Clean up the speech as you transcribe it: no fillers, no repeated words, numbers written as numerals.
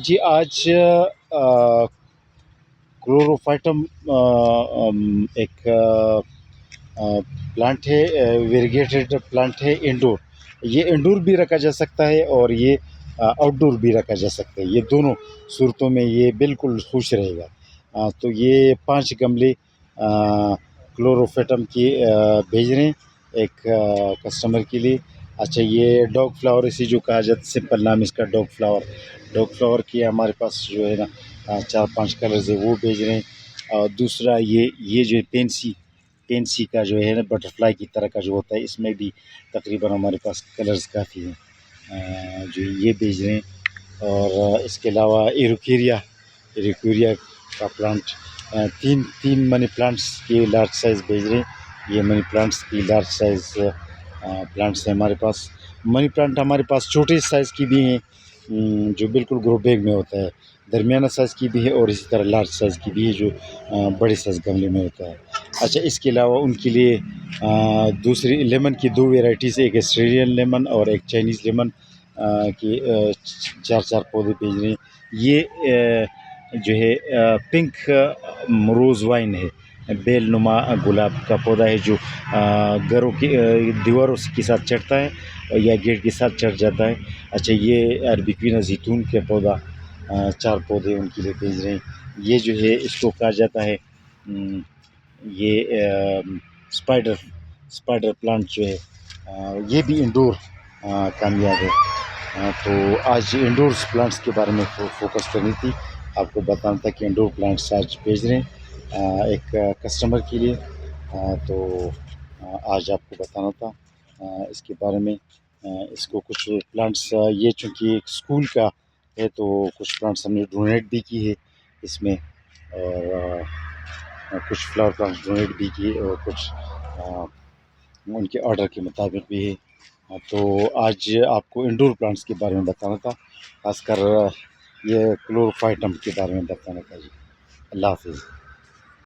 جی آج کلوروفائٹم ایک پلانٹ ہے، ویریگیٹڈ پلانٹ ہے انڈور. یہ انڈور بھی رکھا جا سکتا ہے اور یہ آؤٹ ڈور بھی رکھا جا سکتا ہے. یہ دونوں صورتوں میں یہ بالکل خوش رہے گا. تو یہ 5 گملے کلوروفائٹم کی بھیج رہے ہیں ایک کسٹمر کے لیے. اچھا، یہ ڈاگ فلاور اسی جو کہا جاتا ہے، سمپل نام اس کا ڈاگ فلاور. ڈاگ فلاور کی ہمارے پاس جو ہے نا 4-5 کلرز ہے، وہ بھیج رہے ہیں. اور دوسرا یہ جو پینسی کا جو ہے نا بٹرفلائی کی طرح کا جو ہوتا ہے، اس میں بھی تقریباً ہمارے پاس کلرز کافی ہیں جو یہ بھیج رہے ہیں. اور اس کے علاوہ ایروکیریا کا پلانٹ، تین منی پلانٹس کی لارج سائز بھیج رہے ہیں. یہ منی پلانٹس کی لارج سائز پلانٹس ہیں ہمارے پاس. منی پلانٹ ہمارے پاس چھوٹے سائز کی بھی ہیں جو بالکل گرو بیگ میں ہوتا ہے، درمیانہ سائز کی بھی ہے، اور اسی طرح لارج سائز کی بھی ہے جو بڑے سائز گملے میں ہوتا ہے. اچھا، اس کے علاوہ ان کے لیے دوسری لیمن کی 2 ویرائٹیز، ایک آسٹریلین لیمن اور ایک چائنیز لیمن کی 4 پودے بھیج رہے ہیں. یہ جو ہے پنک روز وائن ہے، بیل نما گلاب کا پودا ہے جو گھروں کی دیواروں کے ساتھ چڑھتا ہے یا گیٹ کے ساتھ چڑھ جاتا ہے. اچھا، یہ عربکوینا زیتون کے پودا 4 پودے ان کے لیے بھیج رہے ہیں. یہ جو ہے اس کو کہا جاتا ہے یہ اسپائڈر پلانٹ جو ہے یہ بھی انڈور کامیاب ہے. تو آج انڈور پلانٹس کے بارے میں فوکس کرنی تھی، آپ کو بتانا تھا کہ انڈور پلانٹس آج بھیج رہے ہیں ایک کسٹمر کے لیے. تو آج آپ کو بتانا تھا اس کے بارے میں. اس کو کچھ پلانٹس، یہ چونکہ ایک اسکول کا ہے تو کچھ پلانٹس ہم نے ڈونیٹ بھی کی ہے اس میں، اور کچھ فلاور پلانٹس ڈونیٹ بھی کیے اور کچھ ان کے آرڈر کے مطابق بھی ہے. تو آج آپ کو انڈور پلانٹس کے بارے میں بتانا تھا، خاص کر یہ کلوروفائٹم کے بارے میں بتانا تھا. جی، اللہ حافظ.